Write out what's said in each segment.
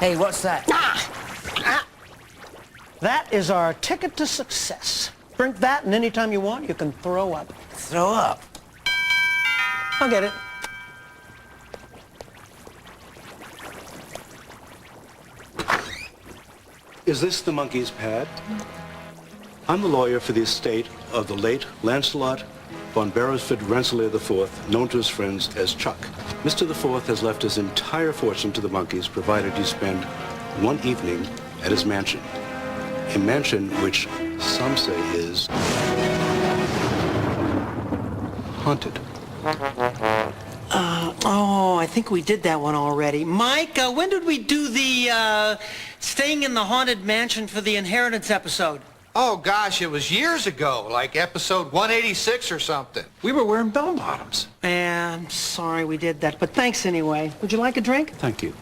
Hey, what's that? That is our ticket to success. Drink that, and anytime you want, you can throw up. Throw up? I'll get it. Is this the Monkees' pad? I'm the lawyer for the estate of the late Lancelot von Beresford Rensselaer IV, known to his friends as Chuck. Mr. IV has left his entire fortune to the Monkees, provided you spend one evening at his mansion. A mansion which some say is haunted. Oh, I think we did that one already. Mike, when did we do the staying in the haunted mansion for the inheritance episode? Oh, gosh, it was years ago, like episode 186 or something. We were wearing bell-bottoms. Yeah, I'm sorry we did that, but thanks anyway. Would you like a drink? Thank you.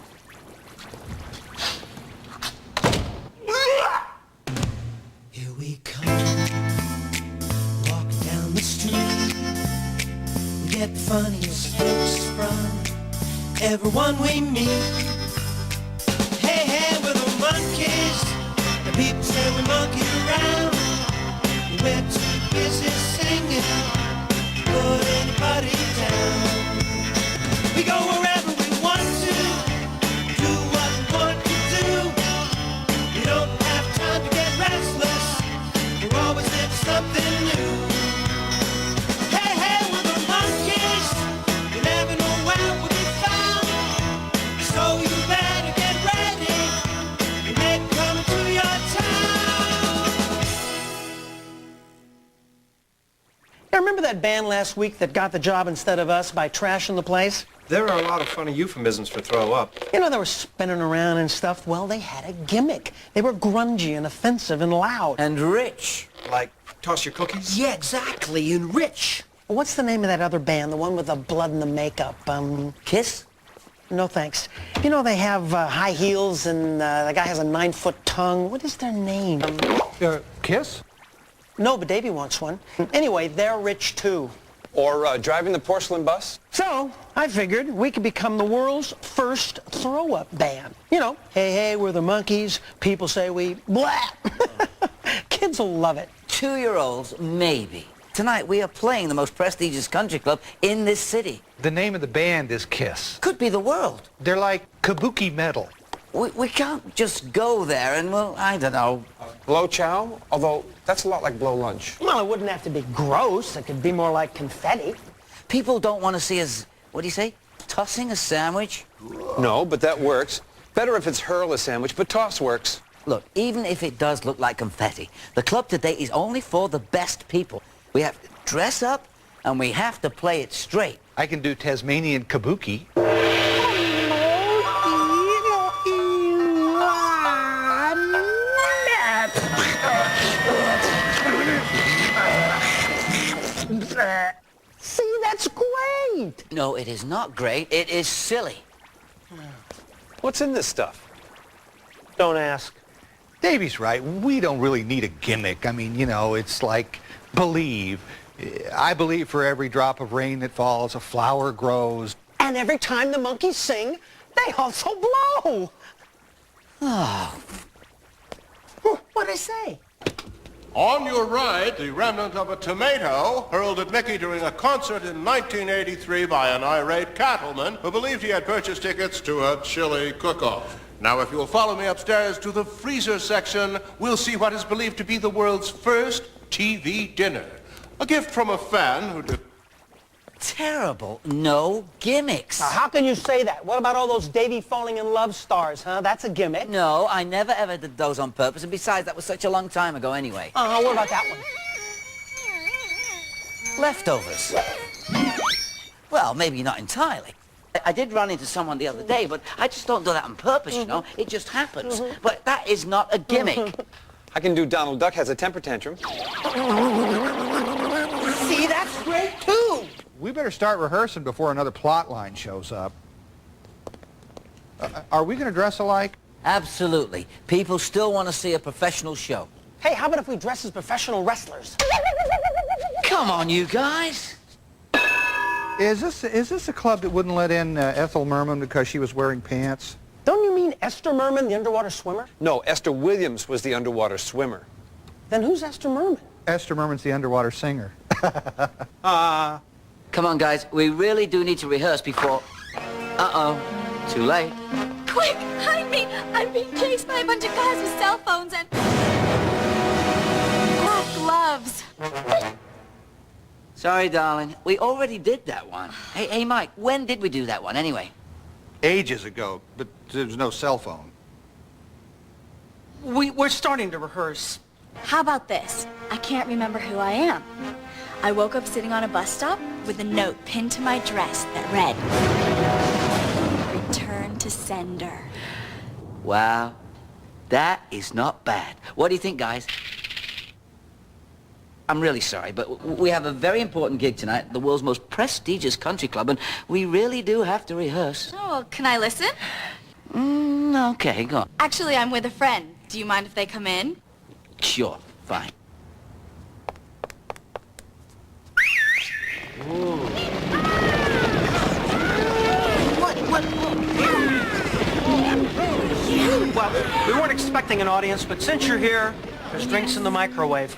Here we come, walking down the street. We get the funniest looks from everyone we meet. Hey, hey, we're the Monkees. The people say we monkey around. We're too busy singing, put anybody down. We go wherever we want to, do what we want to do. We don't have time to get restless, we're always into something new. Hey, hey, we're the Monkees. You never know where we'll be found, so you better get ready. We may be coming to your town. Yeah, remember that band last week that got the job instead of us by trashing the place? There are a lot of funny euphemisms for throw up. You know, they were spinning around and stuff. Well, they had a gimmick. They were grungy and offensive and loud. And rich. Like, toss your cookies? Yeah, exactly, and rich. What's the name of that other band, the one with the blood and the makeup? Kiss? No thanks. You know, they have high heels and the guy has a 9-foot tongue. What is their name? Kiss? No, but Davey wants one. Anyway, they're rich too. Or driving the porcelain bus? So, I figured we could become the world's first throw-up band. You know, hey, hey, we're the Monkees. People say we blah. Kids will love it. 2-year-olds, maybe. Tonight we are playing the most prestigious country club in this city. The name of the band is Kiss. Could be the world. They're like kabuki metal. We can't just go there and, well, I don't know. Blow chow? Although, that's a lot like blow lunch. Well, it wouldn't have to be gross. It could be more like confetti. People don't want to see us, what do you say, tossing a sandwich? No, but that works. Better if it's hurl a sandwich, but toss works. Look, even if it does look like confetti, the club today is only for the best people. We have to dress up, and we have to play it straight. I can do Tasmanian kabuki. See, that's great. No, it is not great. It is silly. What's in this stuff? Don't ask. Davey's right. We don't really need a gimmick. I mean, you know, it's like believe. I believe for every drop of rain that falls, a flower grows. And every time the Monkees sing, they also blow. Oh. What'd I say? On your right, the remnant of a tomato hurled at Micky during a concert in 1983 by an irate cattleman who believed he had purchased tickets to a chili cook-off. Now, if you'll follow me upstairs to the freezer section, we'll see what is believed to be the world's first TV dinner. A gift from a fan who did... Terrible. No gimmicks. Now, how can you say that? What about all those Davey falling in love stars, huh? That's a gimmick. No, I never ever did those on purpose, and besides, that was such a long time ago anyway. What about that one? Leftovers. Well, maybe not entirely. I did run into someone the other day, but I just don't do that on purpose, you know? It just happens. But that is not a gimmick. I can do Donald Duck has a temper tantrum. See, that's great, too. We better start rehearsing before another plot line shows up. Are we going to dress alike? Absolutely. People still want to see a professional show. Hey, how about if we dress as professional wrestlers? Come on, you guys. Is this a club that wouldn't let in Ethel Merman because she was wearing pants? Don't you mean Esther Merman, the underwater swimmer? No, Esther Williams was the underwater swimmer. Then who's Esther Merman? Esther Merman's the underwater singer. Come on, guys. We really do need to rehearse before... Uh-oh. Too late. Quick, hide me! I'm being chased by a bunch of guys with cell phones and... black gloves. Sorry, darling. We already did that one. Hey, Mike, when did we do that one, anyway? Ages ago, but there was no cell phone. We're starting to rehearse. How about this? I can't remember who I am. I woke up sitting on a bus stop with a note pinned to my dress that read, "Return to sender." Wow. That is not bad. What do you think, guys? I'm really sorry, but we have a very important gig tonight at the world's most prestigious country club, and we really do have to rehearse. Oh, well, can I listen? Okay, go on. Actually, I'm with a friend. Do you mind if they come in? Sure, fine. Well, we weren't expecting an audience, but since you're here, there's drinks in the microwave.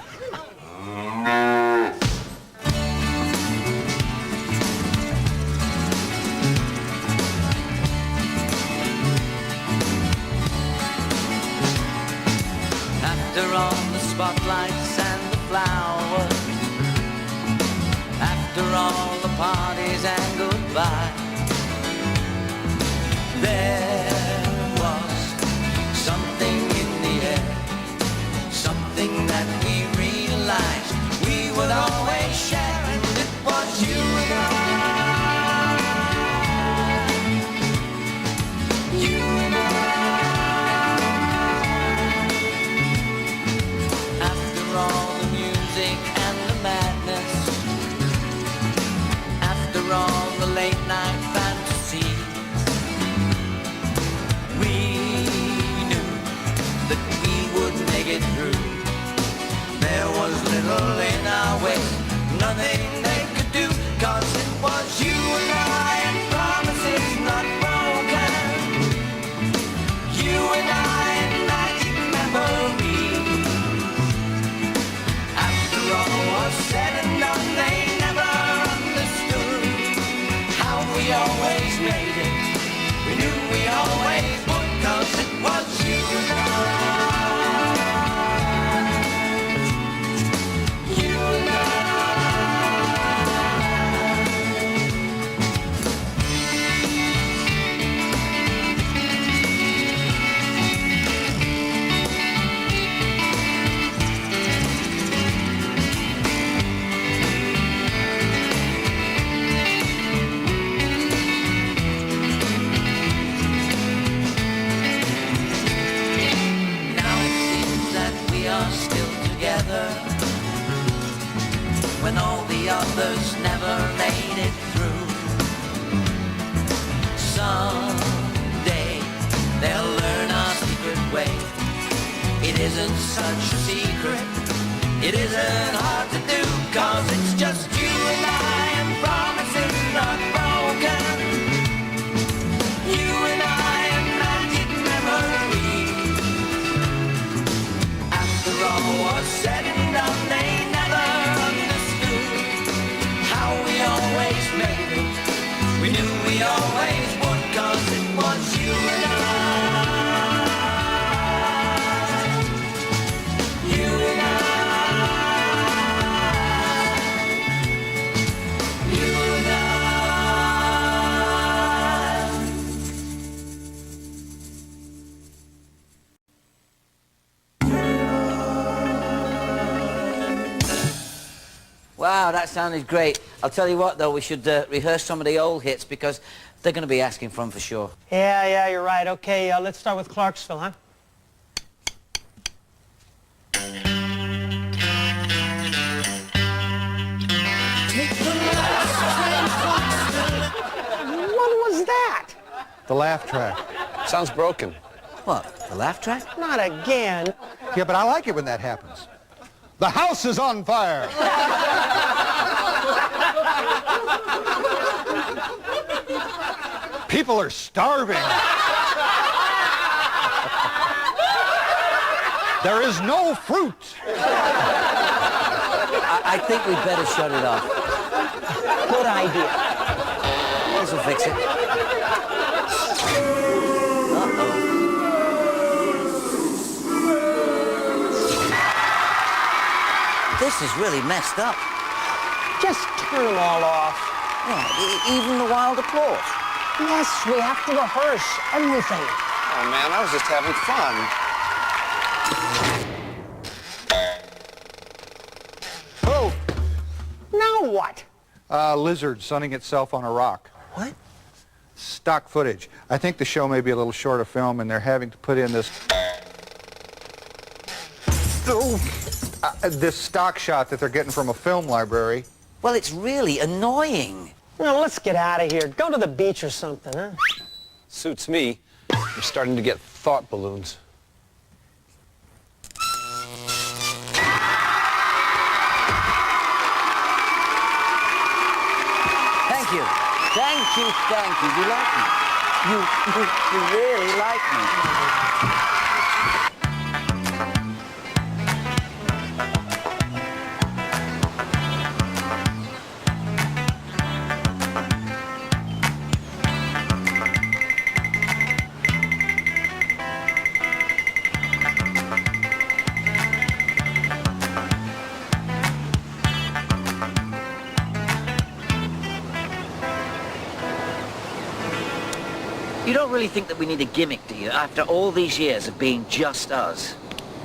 After all the spotlights and the flowers, after all the parties and goodbye, there was something in the air, something that we realized we would always share, and it was you and I. You and I. After all the music and the madness, after all the late night fantasies, we knew that we would make it through. There was little in our way, nothing they could do, 'cause it was you and I, and promises not broken. You and I, and magic memories. After all was said and done, they never understood how we always made it. We knew we always would, 'cause it was you and I. You and I. Now it seems that we are still together, when all the others never made it through. Someday they'll learn our secret way. It isn't such a secret, it isn't hard to do, 'cause it's just you and I, and promises not broken. You and I, and magic memories. After all was said and done, they never understood how we always made it. We knew we always would, 'cause it was you and I. You and I. You and I. Wow, that sounded great. I'll tell you what, though, we should rehearse some of the old hits, because they're going to be asking for them for sure. Yeah, you're right. Okay, let's start with Clarksville, huh? What was that? The laugh track. Sounds broken. What, the laugh track? Not again. Yeah, but I like it when that happens. The house is on fire. People are starving. There is no fruit. I think we'd better shut it off. Good idea. This'll fix it. This is really messed up. Just turn them all off. Yeah, even the wild applause. Yes, we have to rehearse everything. Oh, man, I was just having fun. Oh, Now what? lizard sunning itself on a rock. What? Stock footage. I think the show may be a little short of film, and they're having to put in this... this stock shot that they're getting from a film library. Well, it's really annoying. Well, let's get out of here. Go to the beach or something, huh? Suits me. I'm starting to get thought balloons. Thank you. Thank you, thank you. You like me. You really like me. You don't really think that we need a gimmick, do you, after all these years of being just us?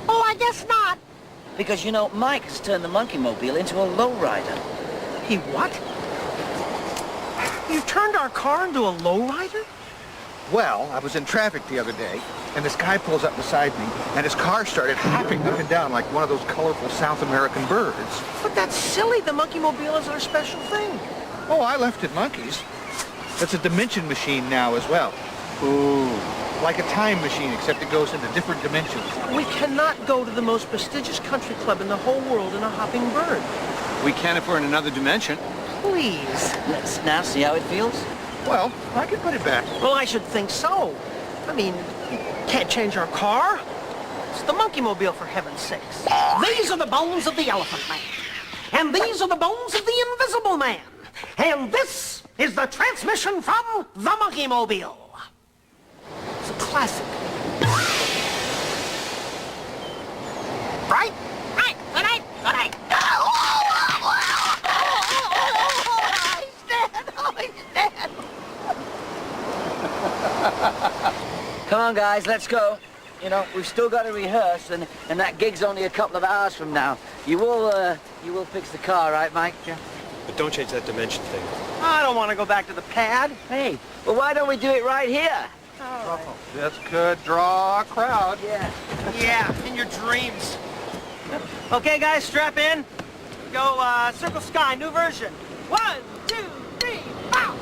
Oh, I guess not. Because, you know, Mike has turned the Monkey Mobile into a lowrider. He what? You turned our car into a lowrider? Well, I was in traffic the other day, and this guy pulls up beside me, and his car started hopping up and down like one of those colorful South American birds. But that's silly. The Monkey Mobile is our special thing. Oh, I left it Monkees. It's a dimension machine now as well. Ooh. Like a time machine, except it goes into different dimensions. We cannot go to the most prestigious country club in the whole world in a hopping bird. We can if we're in another dimension. Please. Let's now see how it feels. Well, I can put it back. Well, I should think so. I mean, you can't change our car. It's the Monkey Mobile, for heaven's sakes. These are the bones of the Elephant Man. And these are the bones of the Invisible Man. And this is the transmission from the Monkey Mobile. It's a classic. Right? Right. Good night. Good night. He's dead. Oh, he's dead. Come on, guys, let's go. You know, we've still got to rehearse, and that gig's only a couple of hours from now. You will fix the car, right, Mike? Yeah. But don't change that dimension thing. I don't want to go back to the pad. Hey, well, why don't we do it right here? This could draw a crowd. Yeah. Yeah, in your dreams. Okay, guys, strap in. Go, Circle Sky, new version. 1, 2, 3, pow!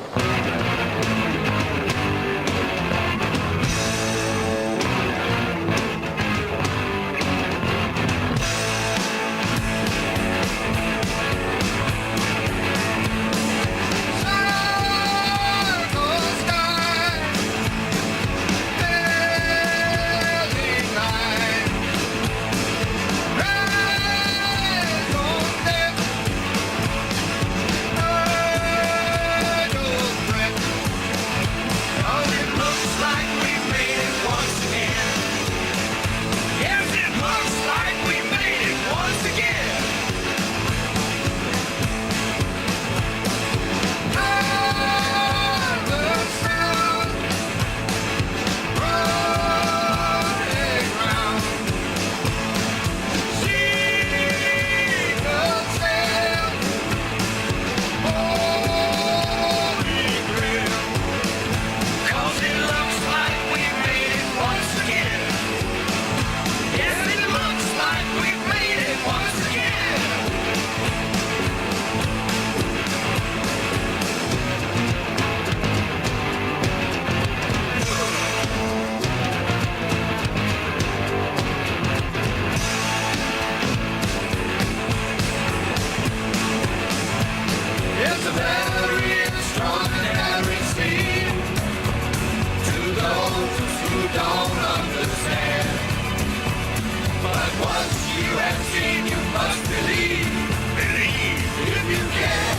Once you have seen, you must believe. Believe if you can.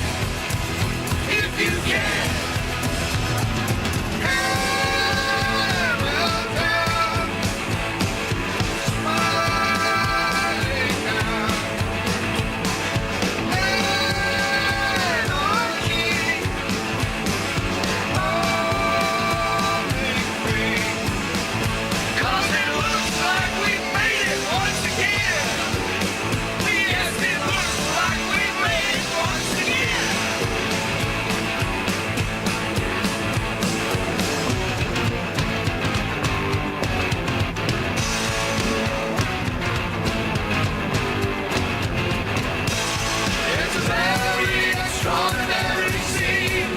If you can. Hamilton, smiling now. Anarchy, only free. 'Cause it looks like we made it once again. Yes, it looks like we made it once again. It's a very extraordinary scene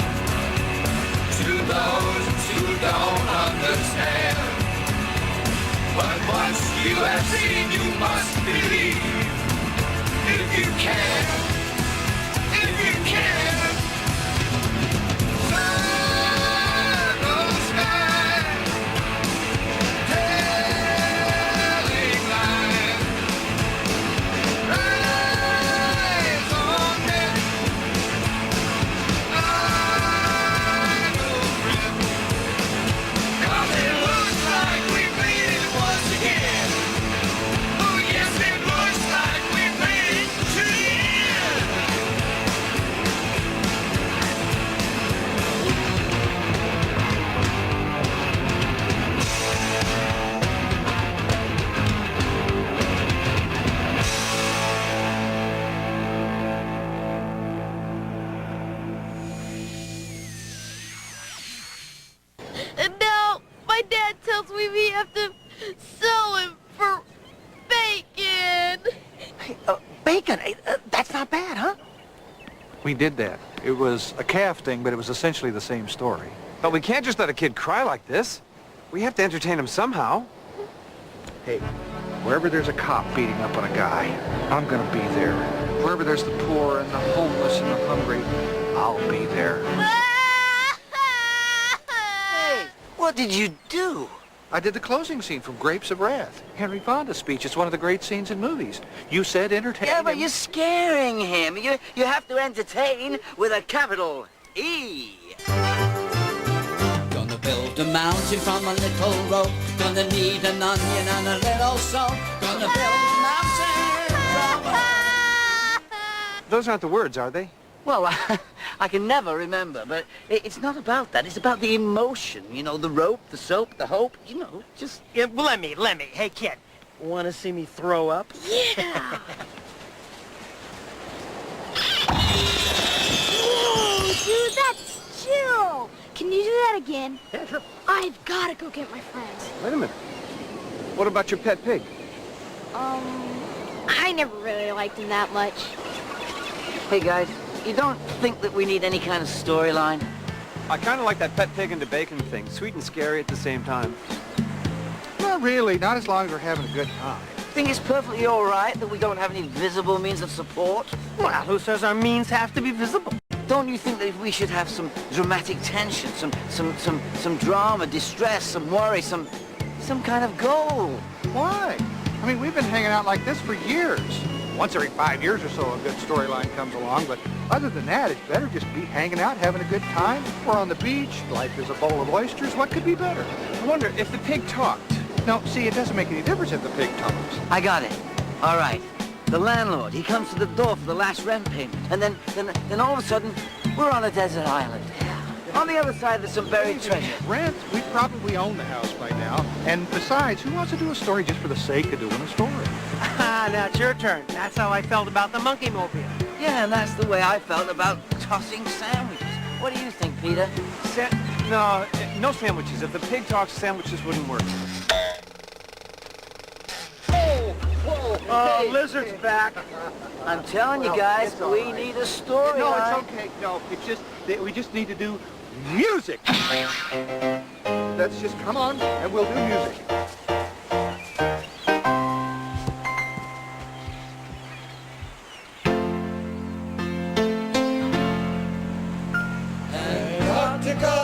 to those who don't understand. But once you have seen, you must believe. If you can, if you can. Circle sky, telling lies. Eyes on deck, eyes on friend. 'Cause it looks like we made it once again. Oh yes, it looks like we made it to the end. And now my dad tells me we have to sell him for bacon. Hey, bacon, that's not bad, huh? We did that. It was a calf thing, but it was essentially the same story. But we can't just let a kid cry like this. We have to entertain him somehow. Hey, wherever there's a cop beating up on a guy, I'm gonna be there. Wherever there's the poor and the homeless and the hungry, I'll be there. Hey, what did you do? I did the closing scene from Grapes of Wrath. Henry Fonda's speech. It's one of the great scenes in movies. You said entertain Yeah, but him. you're scaring him. You have to entertain with a capital E. Gonna build a mountain from a little rope. Gonna need an onion and a little salt. Gonna build a mountain from a... Those aren't the words, are they? Well, I can never remember, but it's not about that. It's about the emotion. You know, the rope, the soap, the hope. You know, just... Yeah, let me. Hey, kid, want to see me throw up? Yeah. Whoa, dude, that's chill. Can you do that again? Yeah, sure. I've got to go get my friends. Wait a minute. What about your pet pig? I never really liked him that much. Hey, guys, you don't think that we need any kind of storyline? I kind of like that pet pig into bacon thing. Sweet and scary at the same time. Not really, not as long as we're having a good time. Think it's perfectly all right that we don't have any visible means of support? Well, who says our means have to be visible? Don't you think that we should have some dramatic tension, some drama, distress, some worry, some kind of goal? Why? I mean, we've been hanging out like this for years. Once every 5 years or so, a good storyline comes along, but other than that, it's better just be hanging out, having a good time. We're on the beach, life is a bowl of oysters. What could be better? I wonder if the pig talked. No, see, it doesn't make any difference if the pig talks. I got it. All right. The landlord, he comes to the door for the last rent payment, and then all of a sudden, we're on a desert island. On the other side, there's some buried treasure. Rent, we probably own the house by now. And besides, who wants to do a story just for the sake of doing a story? Now it's your turn. That's how I felt about the monkey mobile. Yeah, and that's the way I felt about tossing sandwiches. What do you think, Peter? No sandwiches. If the pig talks, sandwiches wouldn't work. Oh, Lizard's back. I'm telling you guys, we need a story. No, it's okay. No, it's just that we just need to do music. Let's just come on and we'll do music. Antarctica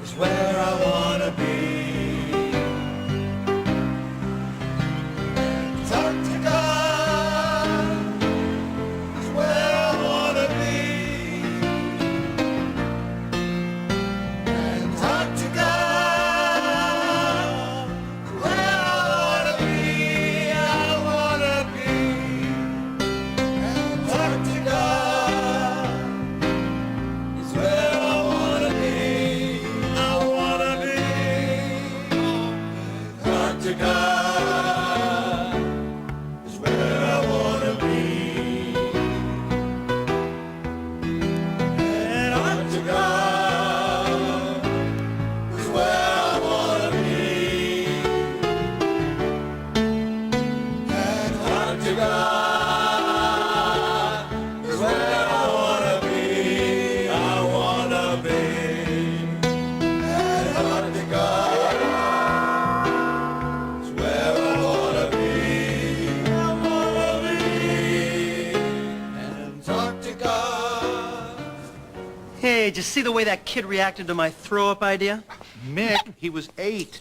is where I wanna be. did you see the way that kid reacted to my throw-up idea? Mick, he was 8.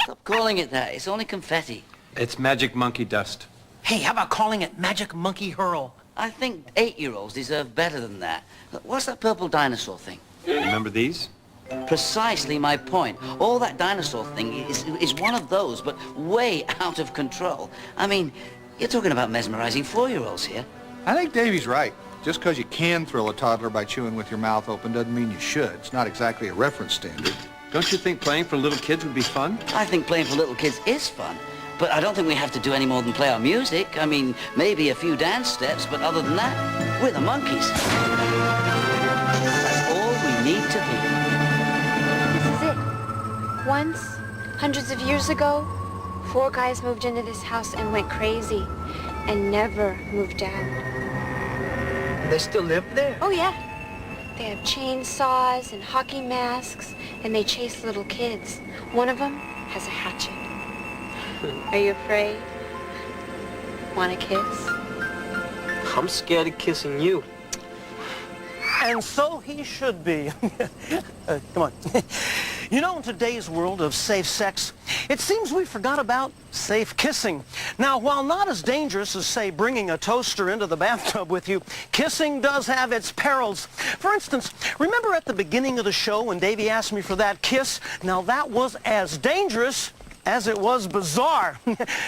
Stop calling it that. It's only confetti. It's magic monkey dust. Hey, how about calling it Magic Monkey Hurl? I think 8-year-olds deserve better than that. What's that purple dinosaur thing? Remember these? Precisely my point. All that dinosaur thing is one of those, but way out of control. I mean, you're talking about mesmerizing 4-year-olds here. I think Davey's right. Just because you can thrill a toddler by chewing with your mouth open doesn't mean you should. It's not exactly a reference standard. Don't you think playing for little kids would be fun? I think playing for little kids is fun, but I don't think we have to do any more than play our music. I mean, maybe a few dance steps, but other than that, we're the Monkees. That's all we need to be. This is it. Once, hundreds of years ago, 4 guys moved into this house and went crazy and never moved out. They still live there? Oh, yeah. They have chainsaws and hockey masks, and they chase little kids. One of them has a hatchet. Are you afraid? Want a kiss? I'm scared of kissing you. And so he should be. Come on. You know, in today's world of safe sex, it seems we forgot about safe kissing. Now, while not as dangerous as, say, bringing a toaster into the bathtub with you, kissing does have its perils. For instance, remember at the beginning of the show when Davey asked me for that kiss? Now, that was as dangerous as it was bizarre.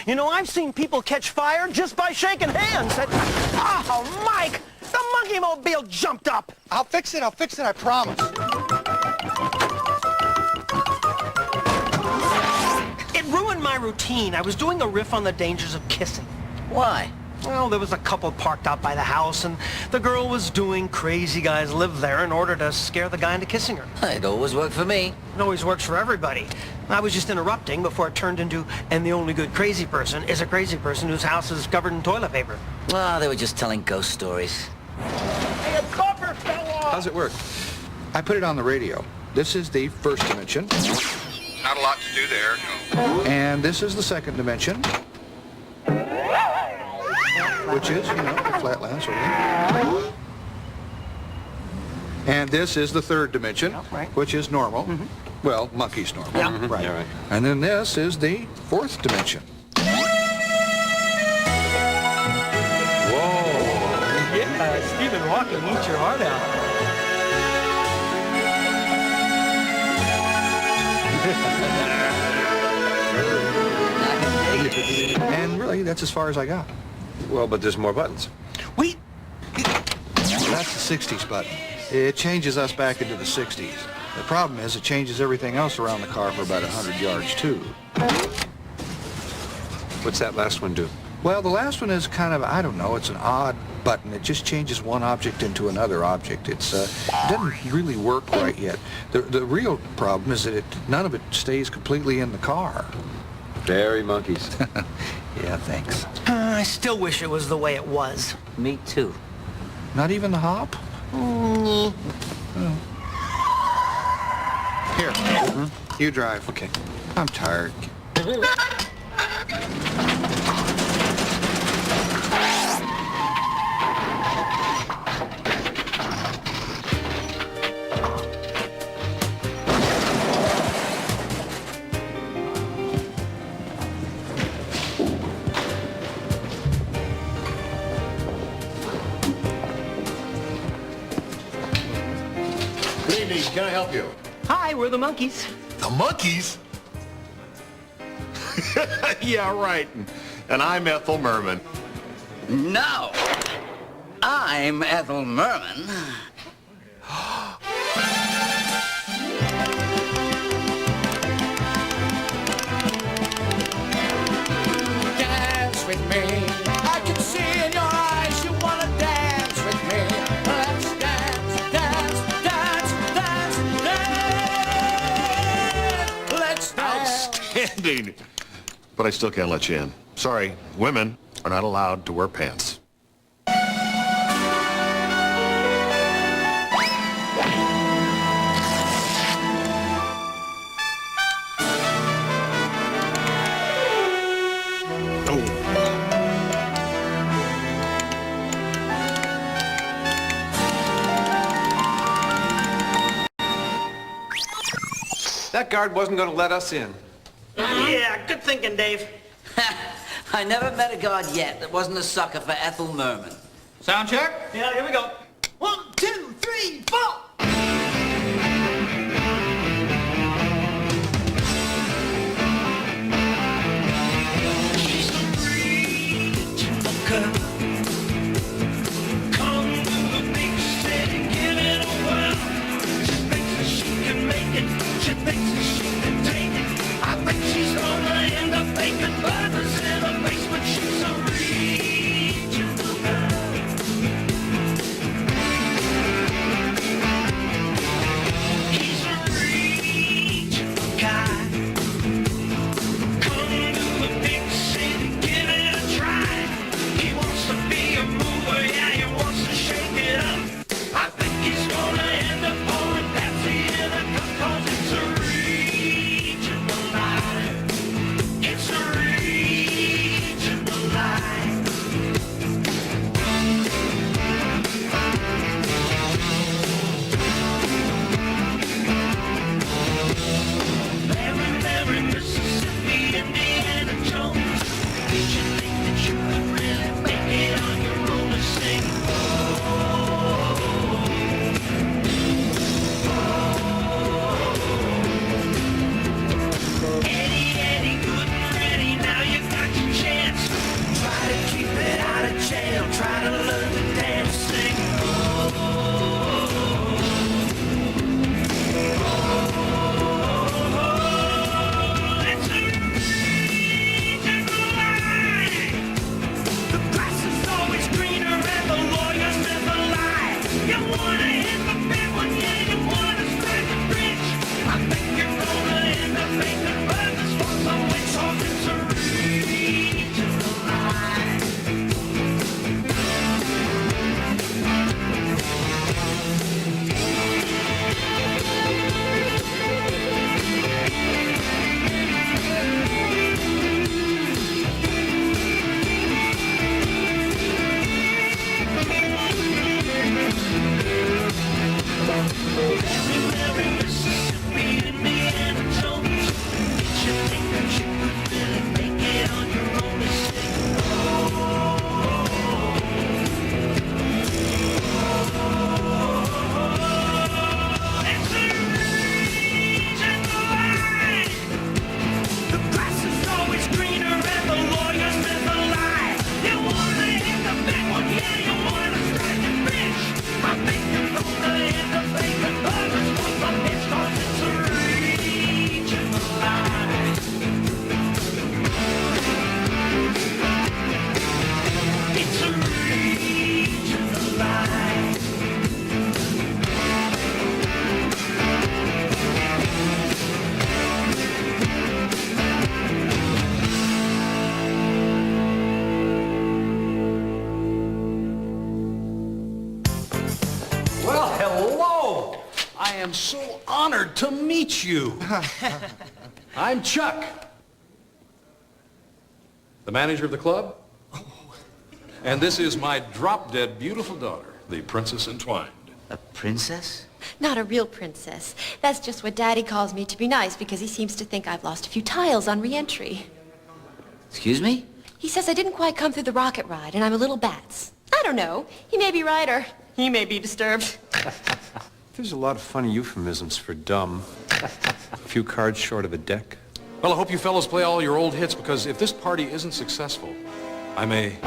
You know, I've seen people catch fire just by shaking hands. Oh, Mike! The monkey mobile jumped up! I'll fix it, I promise. It ruined my routine. I was doing a riff on the dangers of kissing. Why? Well, there was a couple parked out by the house, and the girl was doing crazy guys live there in order to scare the guy into kissing her. It always worked for me. It always works for everybody. I was just interrupting before it turned into, and the only good crazy person is a crazy person whose house is covered in toilet paper. Well, they were just telling ghost stories. Hey, a bumper fell off! How's it work? I put it on the radio. This is the first dimension. Not a lot to do there, no. And this is the second dimension. Which is, you know, the flatland sort of thing. And this is the third dimension, which is normal. Well, monkey's normal. Yeah. Right. Yeah, right. And then this is the fourth dimension. Yeah, Stephen Hawking eats your heart out. And really, that's as far as I got. Well, but there's more buttons. That's the 60s button. It changes us back into the 60s. The problem is it changes everything else around the car for about 100 yards, too. What's that last one do? Well, the last one is kind of, I don't know, it's an odd button. It just changes one object into another object. It doesn't really work right yet. The real problem is that none of it stays completely in the car. Very Monkees. Yeah, thanks. I still wish it was the way it was. Me too. Not even the hop? Here, you drive. Okay. I'm tired. Good evening. Can I help you? Hi, we're the Monkees. The Monkees? Yeah, right. And I'm Ethel Merman. No! I'm Ethel Merman. Dance with me. I can see in your eyes you want to dance with me. Let's dance, dance, dance, dance, dance. Let's dance. Outstanding. But I still can't let you in. Sorry, women are not allowed to wear pants. That guard wasn't going to let us in. Yeah, good thinking, Dave. I never met a guard yet that wasn't a sucker for Ethel Merman. Sound check? Yeah, here we go. 1, 2, 3, 4. She's a regional girl. Come to the big city, give it a whirl. She thinks that she can make it. She thinks that she can take it. I think she's gonna end up baking burgers in a basement. She's a regional girl. He's a regional guy. Come to the big city, give it a try. He wants to be a mover, yeah, he wants to shake it up. I think he's gonna end up pouring Pepsi in a cup, 'cause it's a regional life. It's a regional life. Mary, Mary, Mississippi, Indiana Jones. Did you think that you could really make it on your own to sing? Eddie, Eddie, good and ready, now you got your chance. Try to keep it out of jail, try to learn to dance, sing. It's a regional life. The grass is always greener and the lawyers never lie. You wanna hit the big one, yeah, you wanna strike it rich. I think you're gonna end up making burgers for some witch horse. It's a regional life. Mary, Mary, Mississippi, Indiana Jones. Did you think that you could really make it on your own to sing? It's a regional life. The grass is always greener and the lawyers never lie. You wanna hit the big one, yeah, you wanna strike it rich. I think you're gonna end up making burgers for some bitch, 'cause it's a regional life. It's a regional life. Well, hello. I am so honored to meet you. I'm Chuck, the manager of the club. And this is my drop-dead beautiful daughter, the Princess Entwined. A princess? Not a real princess. That's just what Daddy calls me to be nice because he seems to think I've lost a few tiles on re-entry. Excuse me? He says I didn't quite come through the rocket ride and I'm a little bats. I don't know. He may be right or he may be disturbed. There's a lot of funny euphemisms for dumb. A few cards short of a deck. Well, I hope you fellows play all your old hits because if this party isn't successful, I may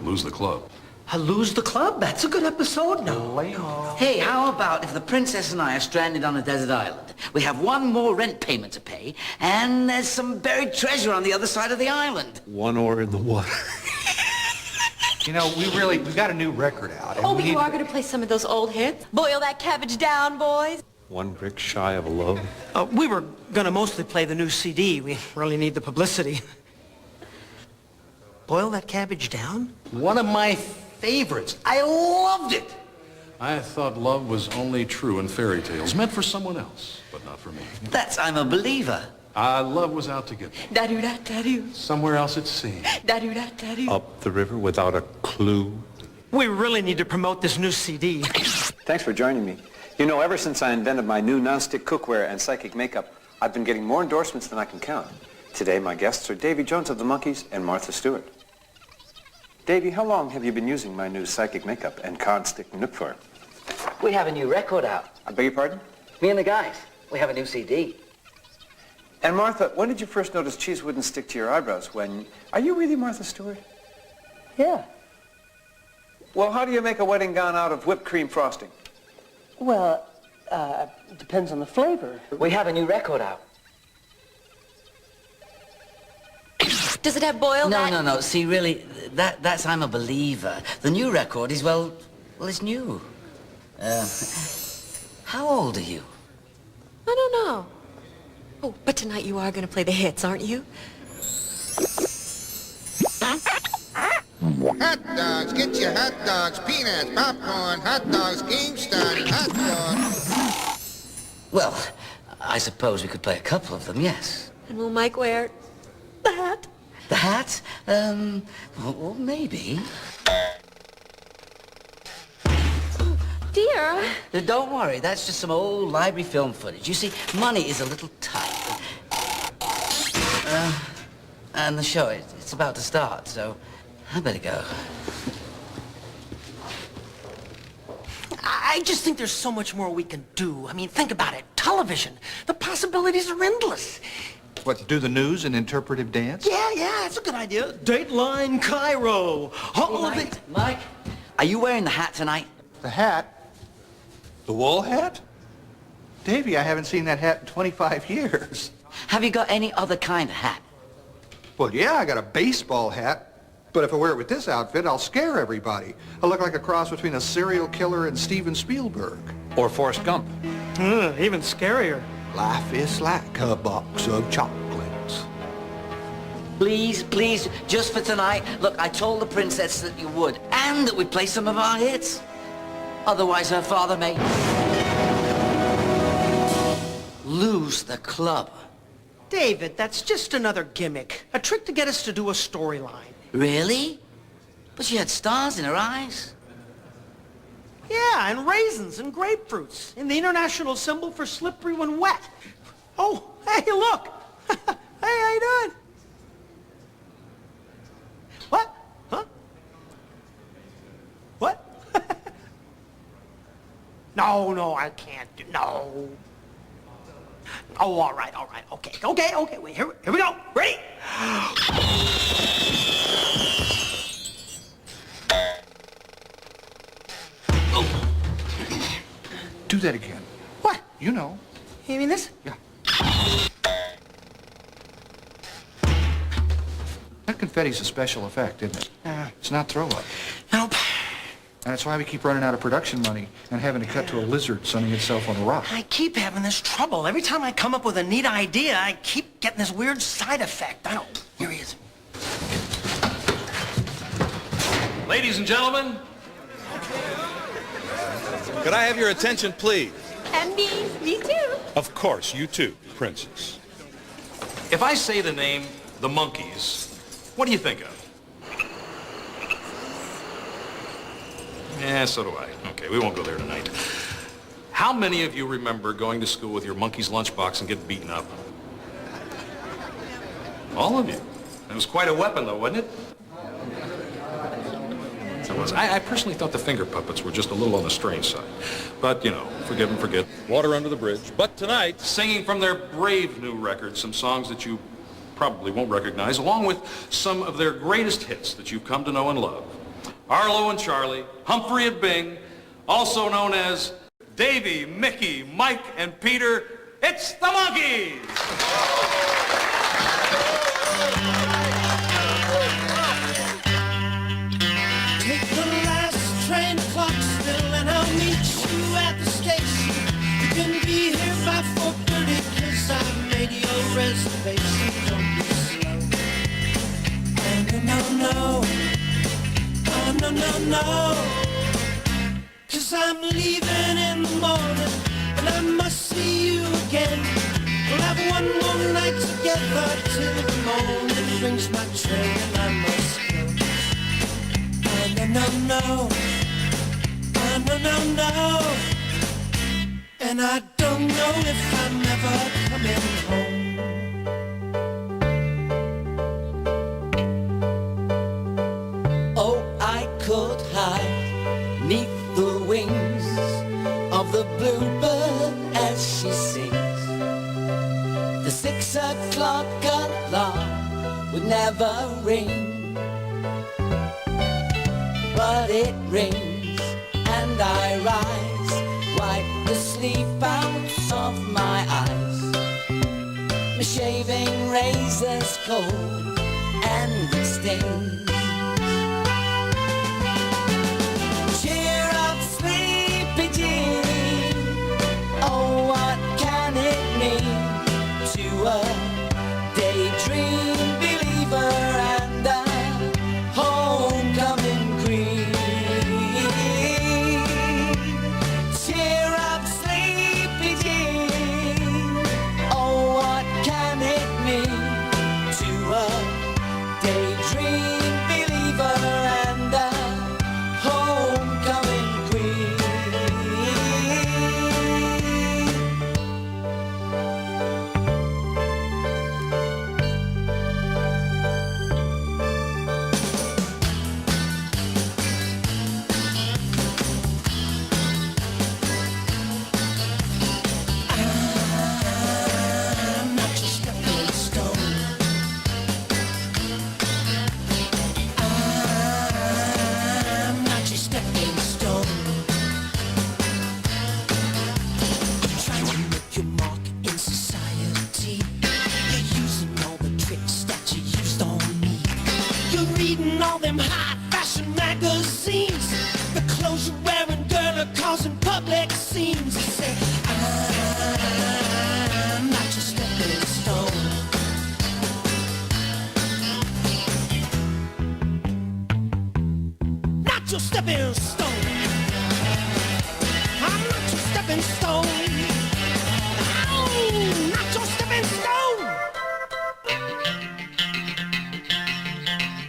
lose the club. I lose the club? That's a good episode. No. Hey, how about if the princess and I are stranded on a desert island? We have one more rent payment to pay, and there's some buried treasure on the other side of the island. One oar in the water. You know, we got a new record out. and Oh, we but you need are going to play some of those old hits? Boil that cabbage down, boys. One brick shy of a loaf. We were gonna mostly play the new CD. We really need the publicity. Boil that cabbage down? One of my favorites. I loved it. I thought love was only true in fairy tales, meant for someone else, but not for me. That's I'm a Believer. Love was out to get me. Da-doo-da-da-doo. Somewhere else at sea. Da-doo-da-da-doo. Up the river without a clue. We really need to promote this new CD. Thanks for joining me. You know, ever since I invented my new non-stick cookware and psychic makeup, I've been getting more endorsements than I can count. Today, my guests are Davy Jones of the Monkees and Martha Stewart. Davy, how long have you been using my new psychic makeup and card stick nook for? We have a new record out. I beg your pardon? Me and the guys. We have a new CD. And Martha, when did you first notice cheese wouldn't stick to your eyebrows? Are you really Martha Stewart? Yeah. Well, how do you make a wedding gown out of whipped cream frosting? Well, depends on the flavor. We have a new record out. Does it have boiled? No. See, really, that's I'm a Believer. The new record is, well, it's new. How old are you? I don't know. Oh, but tonight you are going to play the hits, aren't you? Hot dogs, get your hot dogs, peanuts, popcorn, hot dogs, game started, hot dogs. Well, I suppose we could play a couple of them, yes. And will Mike wear the hat? The hat? Well, maybe. Dear. Don't worry, that's just some old library film footage. You see, money is a little tight. And the show, it's about to start, so I better go. I just think there's so much more we can do. I mean, think about it. Television. The possibilities are endless. What, do the news and interpretive dance? Yeah, that's a good idea. Dateline Cairo. Mike, are you wearing the hat tonight? The hat? The wool hat? Davy, I haven't seen that hat in 25 years. Have you got any other kind of hat? Well, yeah, I got a baseball hat. But if I wear it with this outfit, I'll scare everybody. I'll look like a cross between a serial killer and Steven Spielberg. Or Forrest Gump. Even scarier. Life is like a box of chocolates. Please, just for tonight. Look, I told the princess that you would, and that we'd play some of our hits. Otherwise, her father may lose the club. David, that's just another gimmick. A trick to get us to do a storyline. Really? But she had stars in her eyes. Yeah, and raisins and grapefruits. And the international symbol for slippery when wet. Oh, hey, look. Hey, how you doing? What? Huh? What? No, I can't do, no. Oh, all right, okay, wait, here we go. Ready? Do that again. What? You know. You mean this? Yeah. That confetti's a special effect, isn't it? It's not throw-up. Nope. And that's why we keep running out of production money and having to cut to a lizard sunning itself on a rock. I keep having this trouble. Every time I come up with a neat idea, I keep getting this weird side effect. Here he is. Ladies and gentlemen, could I have your attention, please? And me too. Of course, you too, Princess. If I say the name The Monkees, what do you think of? Yeah, so do I. Okay, we won't go there tonight. How many of you remember going to school with your Monkees lunchbox and getting beaten up? All of you. It was quite a weapon, though, wasn't it? It was. I personally thought the finger puppets were just a little on the strange side. But, you know, forgive and forget. Water under the bridge. But tonight, singing from their brave new record, some songs that you probably won't recognize, along with some of their greatest hits that you've come to know and love. Arlo and Charlie, Humphrey and Bing, also known as Davy, Micky, Mike, and Peter, it's the Monkees! Take the last train to Clarksville and I'll meet you at the station. You can be here by 4:30 'cause I've made your reservation. Don't be slow. No. 'Cause I'm leaving in the morning and I must see you again. We'll have one more night together till the morning brings my train and I must go. No. and I don't know if I'm ever coming home. Oh, I could hide neath the wings of the bluebird as she sings. The 6 o'clock alarm would never ring, but it rings and I rise, wipe the sleep out of my eyes. My shaving razor's cold and it stings. Cheer up, sleepy Jean. Oh, what can it mean to a daydream believer and a homecoming queen? Cheer up, sleepy Jean. Oh, what can it mean to a daydream believer and a homecoming queen? I'm not your stepping stone. I'm not your stepping stone. You're trying to make your mark in society. You're using all the tricks that you used on me. You're reading all them high-fashion magazines. The clothes you're wearing, girl, are causing public scenes. You say, I'm not your stepping stone. Not your stepping stone. I'm not your stepping stone. Oh, not your stepping stone.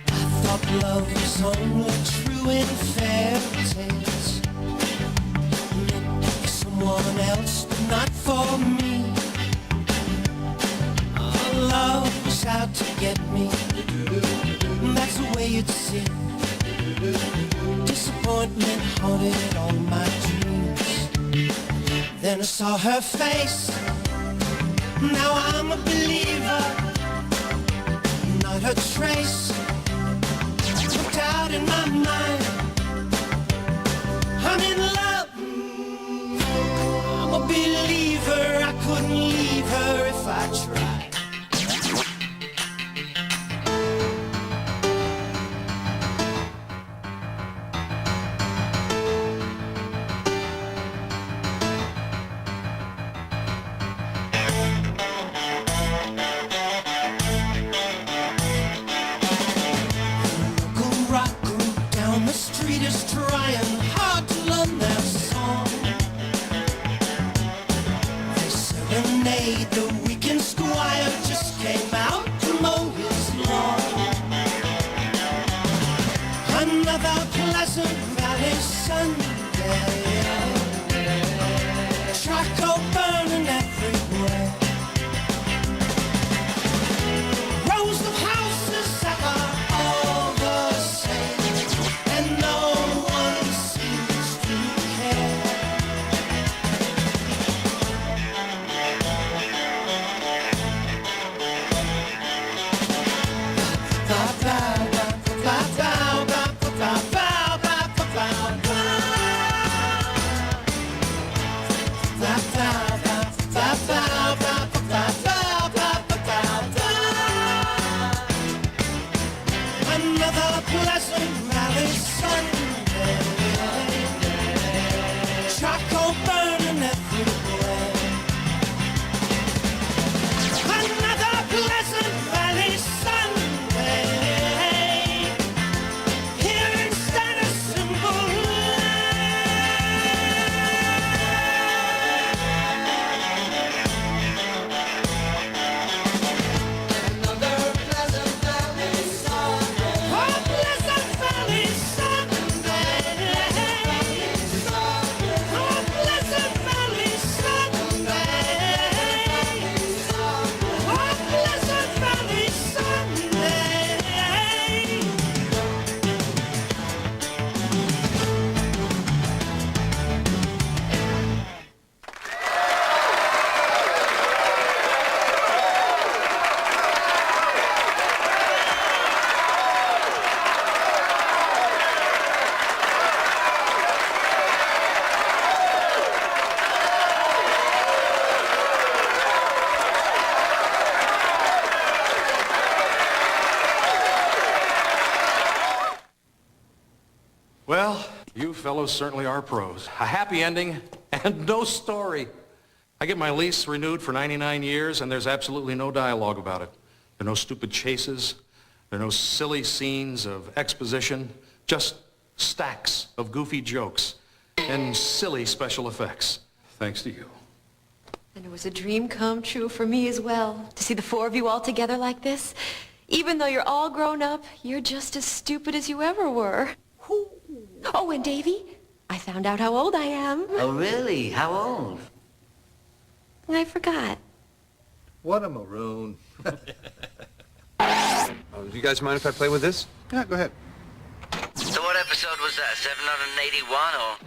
I thought love was only true in fairy tales, meant for someone else, but not for me. Oh, love was out to get me. That's the way it seemed. Disappointment haunted all my dreams. Then I saw her face. Now I'm a believer. Not a trace looked out in my mind. I'm in love. I'm a believer. I couldn't leave her if I tried. Local rock group down the street is trying hard to learn their song. They serenade the weekend squire, just came out to mow his lawn. Another Pleasant Valley Sunday. Charcoal burning everywhere. Rows of houses that are all the same, and no one seems to care. Another Pleasant Valley Sunday. Charcoal burning everywhere. Another Pleasant Valley Sunday. Here instead a simple Another Pleasant Valley Sunday. Oh, Pleasant Valley Sunday. Well, you fellows certainly are pros. A happy ending and no story. I get my lease renewed for 99 years, and there's absolutely no dialogue about it. There are no stupid chases. There are no silly scenes of exposition. Just stacks of goofy jokes and silly special effects. Thanks to you. And it was a dream come true for me as well, to see the four of you all together like this. Even though you're all grown up, you're just as stupid as you ever were. Oh, and Davy, I found out how old I am. Oh, really? How old? I forgot. What a maroon. Do you guys mind if I play with this? Yeah, go ahead. So what episode was that? 781 or?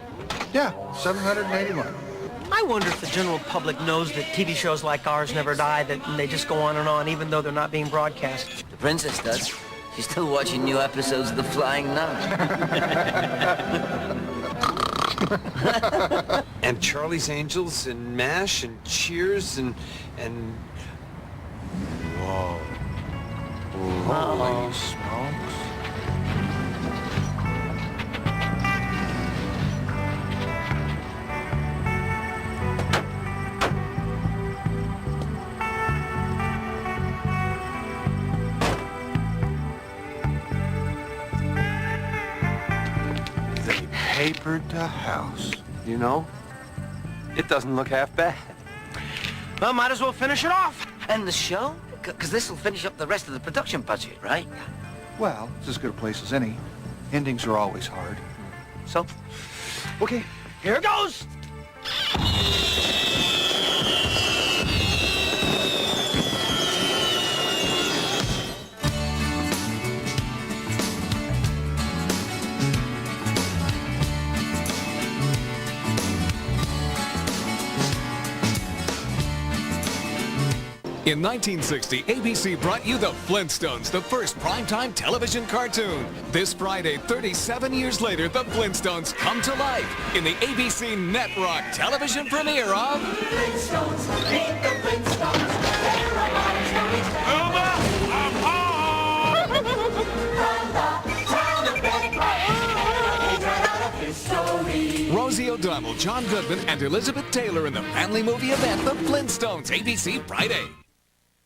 Yeah, 781. I wonder if the general public knows that TV shows like ours never die, that they just go on and on even though they're not being broadcast. The princess does. She's still watching new episodes of The Flying Nun. And Charlie's Angels and MASH and Cheers and... Whoa. Holy smokes. They papered the house. You know, it doesn't look half bad. Well, might as well finish it off. And the show? Because this will finish up the rest of the production budget, right? Well, it's as good a place as any. Endings are always hard. So? Okay, here goes. In 1960, ABC brought you The Flintstones, the first primetime television cartoon. This Friday, 37 years later, The Flintstones come to life in the ABC Netrock television premiere of... Flintstones, meet the Flintstones. They're a lot of stories. Rosie O'Donnell, John Goodman, and Elizabeth Taylor in the family movie event, The Flintstones, ABC Friday.